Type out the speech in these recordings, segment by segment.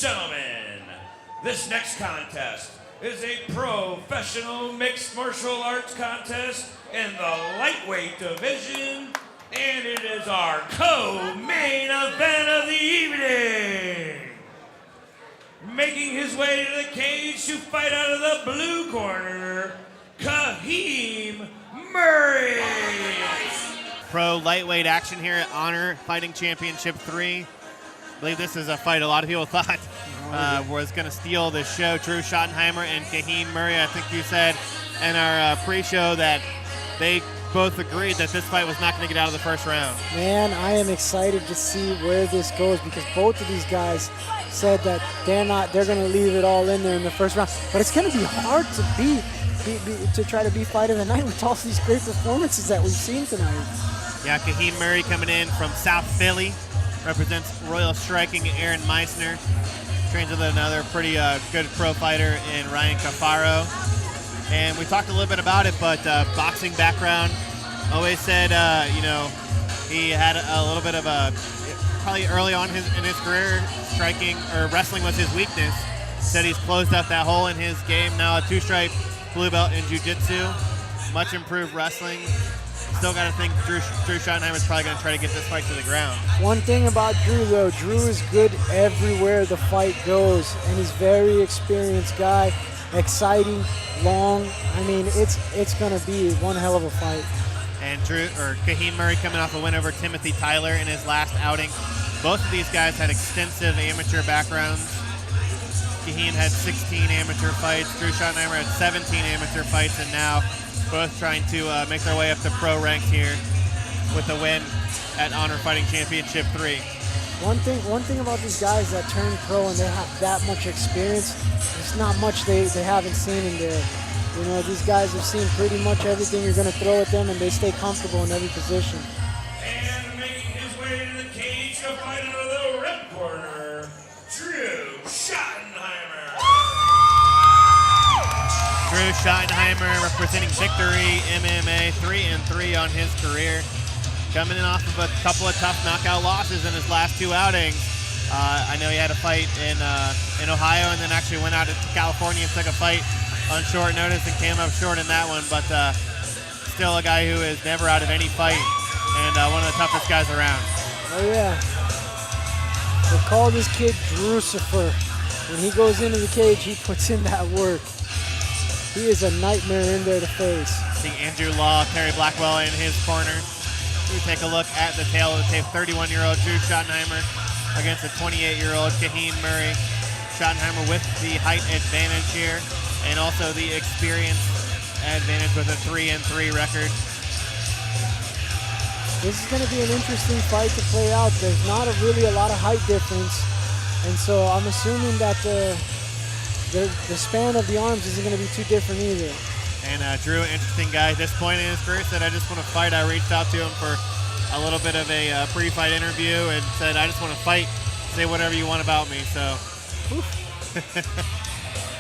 gentlemen, this next contest is a professional mixed martial arts contest in the lightweight division, and it is our co-main event of the evening. Making his way to the cage to fight out of the blue corner, Kaheem Murray. Pro lightweight action here at Honor Fighting Championship 3. I believe this is a fight a lot of people thought was going to steal the show. Drew Shottenheimer and Kaheem Murray, I think you said in our pre-show that they both agreed that this fight was not going to get out of the first round. Man, I am excited to see where this goes because both of these guys said that they're going to leave it all in there in the first round. But it's going to be hard to try to be fight of the night with all these great performances that we've seen tonight. Yeah, Kaheem Murray coming in from South Philly, represents Royal Striking Aaron Meissner, trains with another pretty good pro fighter in Ryan Cafaro. And we talked a little bit about it, but boxing background, always said, he had a little bit of probably early on in his career, striking or wrestling was his weakness. Said he's closed up that hole in his game. Now a two-stripe blue belt in jiu-jitsu, much improved wrestling. Still got to think Drew Shottenheimer is probably going to try to get this fight to the ground. One thing about Drew, though, Drew is good everywhere the fight goes, and he's a very experienced guy, exciting, long. I mean, it's going to be one hell of a fight. And Kaheem Murray coming off a win over Timothy Tyler in his last outing. Both of these guys had extensive amateur backgrounds. Kaheem had 16 amateur fights. Drew Shottenheimer had 17 amateur fights, and now both trying to make their way up to pro ranks here with a win at Honor Fighting Championship 3. One thing about these guys that turn pro and they have that much experience, there's not much they haven't seen in there. You know, these guys have seen pretty much everything you're going to throw at them, and they stay comfortable in every position. And making his way to the cage to fight out of the red corner, Drew Shottenheimer. Drew Shottenheimer representing Victory MMA, 3-3 on his career. Coming in off of a couple of tough knockout losses in his last two outings. I know he had a fight in Ohio and then actually went out to California and took a fight on short notice and came up short in that one, but still a guy who is never out of any fight and one of the toughest guys around. Oh yeah. They call this kid Drucifer. When he goes into the cage, he puts in that work. He is a nightmare in there to face. See Andrew Law, Terry Blackwell in his corner. We take a look at the tail of the tape. 31-year-old Drew Shottenheimer against a 28-year-old Kaheem Murray. Shottenheimer with the height advantage here and also the experience advantage with a 3-3 record. This is going to be an interesting fight to play out. There's not really a lot of height difference, and so I'm assuming that the span of the arms isn't going to be too different either. And Drew, interesting guy. At this point in his career, said, I just want to fight. I reached out to him for a little bit of a pre-fight interview and said, I just want to fight. Say whatever you want about me. So,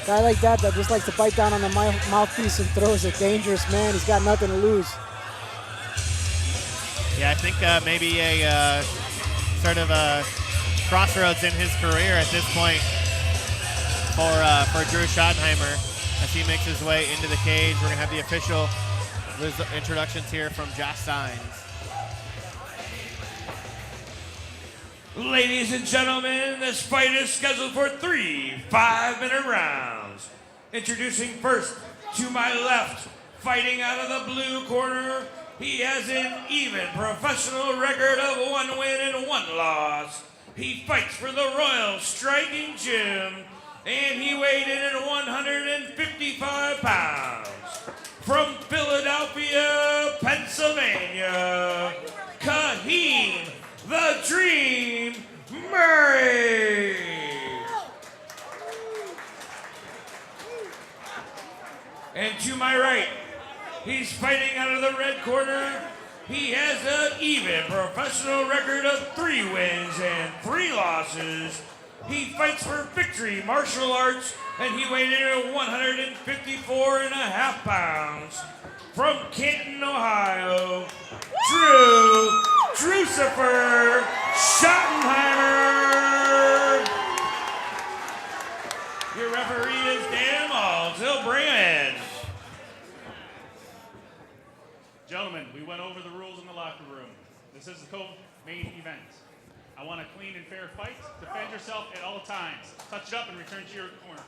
guy like that just likes to bite down on the mouthpiece and throws a dangerous man. He's got nothing to lose. Yeah, I think maybe a sort of a crossroads in his career at this point for Drew Shottenheimer. As he makes his way into the cage, we're going to have the official introductions here from Josh Saenz. Ladies and gentlemen, this fight is scheduled for 3 5-minute rounds. Introducing first, to my left, fighting out of the blue corner, he has an even professional record of 1 win and 1 loss. He fights for the Royal Striking Gym, and he weighed in at 155 pounds. From Philadelphia, Pennsylvania, Kaheem the Dream Murray. And to my right, he's fighting out of the red corner. He has an even professional record of 3 wins and 3 losses. He fights for Victory Martial Arts, and he weighed in at 154.5 pounds. From Canton, Ohio, Drucifer Shottenheimer. Your referee is Dan Malls. He'll bring in. Gentlemen, we went over the rules in the locker room. This is the co-main event. I want a clean and fair fight. Defend yourself at all times. Touch it up and return to your corners.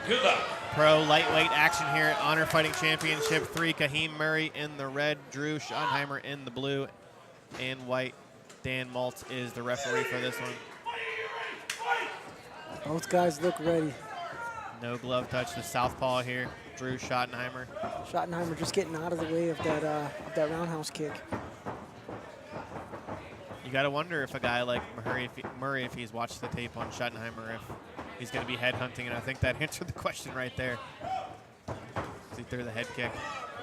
Good luck. Pro lightweight action here at Honor Fighting Championship 3. Kahim Murray in the red, Drew Schottenheimer in the blue and white. Dan Maltz is the referee for this one. Both guys look ready. No glove touch to southpaw here. Drew Schottenheimer. Shottenheimer just getting out of the way of that roundhouse kick. You got to wonder if a guy like Murray, if he's watched the tape on Schottenheimer, if he's going to be head hunting, and I think that answered the question right there. He threw the head kick.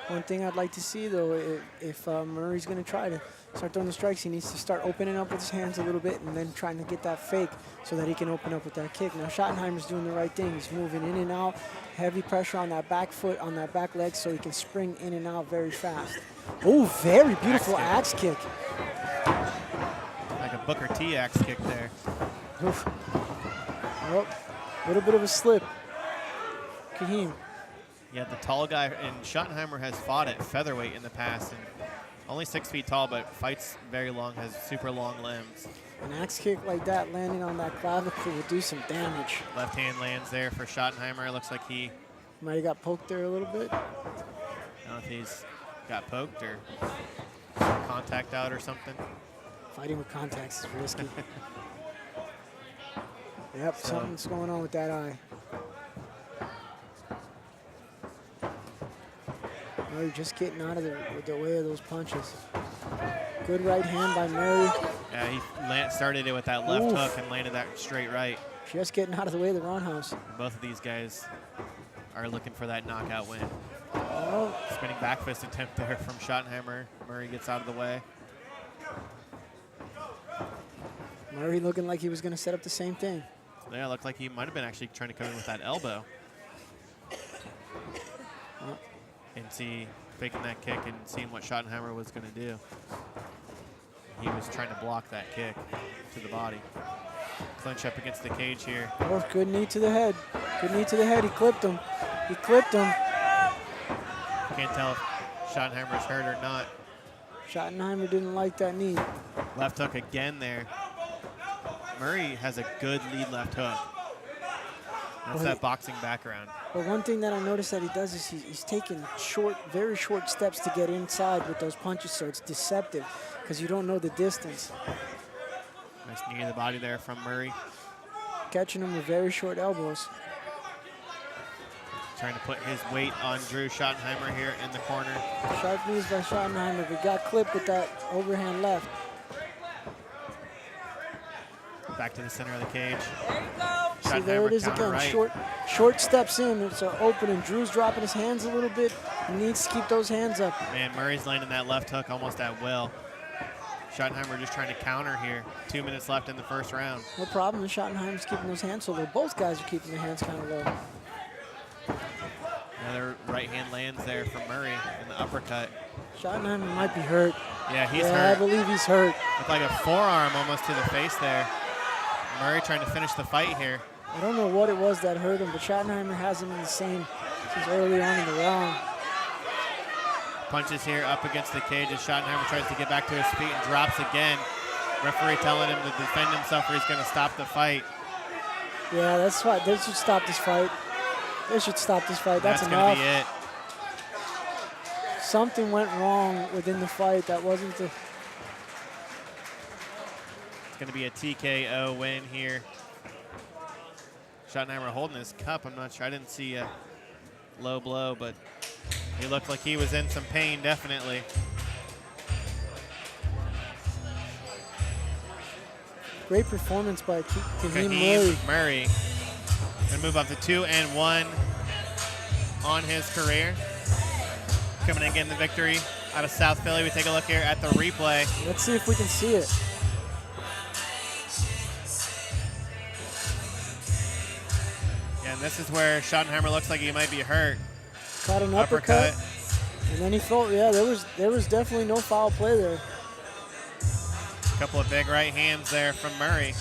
One thing I'd like to see, though, if Murray's going to try to start throwing the strikes, he needs to start opening up with his hands a little bit and then trying to get that fake so that he can open up with that kick. Now, Schottenheimer's doing the right thing. He's moving in and out, heavy pressure on that back foot, on that back leg, so he can spring in and out very fast. Oh, very beautiful axe kick. Like a Booker T axe kick there. Oof. Oh, a little bit of a slip. Kahim. Yeah, the tall guy, and Schottenheimer has fought at featherweight in the past, and only 6 feet tall, but fights very long, has super long limbs. An axe kick like that landing on that clavicle will do some damage. Left hand lands there for Schottenheimer. Looks like he Might have got poked there a little bit. I don't know if he's got poked or contact out or something. Fighting with contacts is risky. Yep, something's going on with that eye. Murray just getting out of the way of those punches. Good right hand by Murray. Yeah, he started it with that left hook and landed that straight right. Just getting out of the way of the roundhouse. Both of these guys are looking for that knockout win. Oh, Spinning back fist attempt there from Schottenheimer. Murray gets out of the way. Murray looking like he was going to set up the same thing. Yeah, it looked like he might have been actually trying to come in with that elbow. And faking that kick and seeing what Schottenheimer was going to do. He was trying to block that kick to the body. Clinch up against the cage here. Oh, good knee to the head. Good knee to the head. He clipped him. He clipped him. Can't tell if Schottenheimer's hurt or not. Schottenheimer didn't like that knee. Left hook again there. Murray has a good lead left hook. That's that boxing background. But one thing that I noticed that he does is he's taking very short steps to get inside with those punches, so it's deceptive because you don't know the distance. Nice knee to the body there from Murray. Catching him with very short elbows. Trying to put his weight on Drew Schottenheimer here in the corner. Sharp knees by Schottenheimer, but got clipped with that overhand left. Back to the center of the cage. See, there it is again. Right. Short steps in. It's an opening. Drew's dropping his hands a little bit. He needs to keep those hands up. Man, Murray's landing that left hook almost at will. Schottenheimer just trying to counter here. 2 minutes left in the first round. No problem. And Schottenheimer's keeping those hands so low. Both guys are keeping their hands kind of low. Another right hand lands there from Murray in the uppercut. Schottenheimer might be hurt. Yeah, he's hurt. hurt. I believe he's hurt. With like a forearm almost to the face there. Murray trying to finish the fight here. I don't know what it was that hurt him, but Schottenheimer has him in the same since early on in the round. Punches here up against the cage as Schottenheimer tries to get back to his feet and drops again. Referee telling him to defend himself or he's going to stop the fight. Yeah, that's why they should stop this fight. They should stop this fight. That's going to be enough. it. Something went wrong within the fight. That wasn't the... It's going to be a TKO win here. Schottenheimer holding his cup. I'm not sure. I didn't see a low blow, but he looked like he was in some pain, definitely. Great performance by Kahim Murray. Gonna move up to 2-1 on his career. Coming in getting the victory out of South Philly. We take a look here at the replay. Let's see if we can see it. And this is where Schottenheimer looks like he might be hurt. Caught an uppercut. And then he felt, yeah, there was definitely no foul play there. A couple of big right hands there from Murray.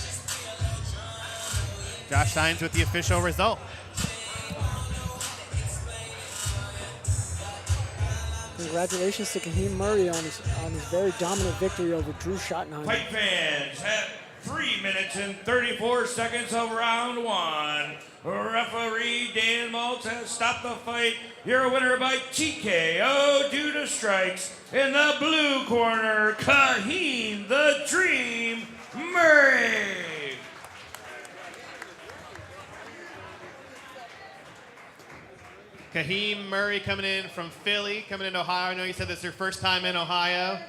Josh Hines with the official result. Congratulations to Kahim Murray on his very dominant victory over Drew Schottenheimer. Fight fans at 3 minutes and 34 seconds of round 1. Referee Dan Maltz has stopped the fight. Your winner by TKO due to strikes. In the blue corner, Kahim the Dream Murray. Kahim Murray coming in from Philly, coming into Ohio. I know you said this is your first time in Ohio.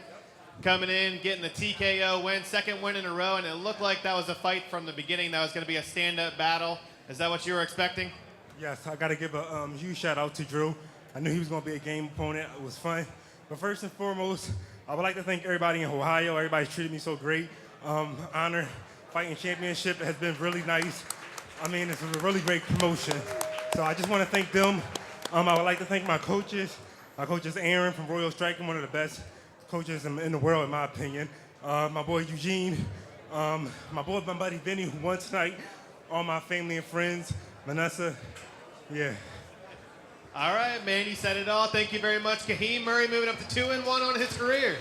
Coming in, getting the TKO win, second win in a row, and it looked like that was a fight from the beginning. That was going to be a stand-up battle. Is that what you were expecting? Yes, I got to give a huge shout out to Drew. I knew he was going to be a game opponent. It was fun. But first and foremost, I would like to thank everybody in Ohio. Everybody's treated me so great. Honor Fighting Championship has been really nice. I mean, it's a really great promotion. So I just want to thank them. I would like to thank my coaches. My coach is Aaron from Royal Striking, one of the best coaches in the world, in my opinion. My boy Eugene, my buddy Vinny, who won tonight, all my family and friends, Vanessa, yeah. All right, man, you said it all. Thank you very much. Kahim Murray moving up to 2-1 on his career.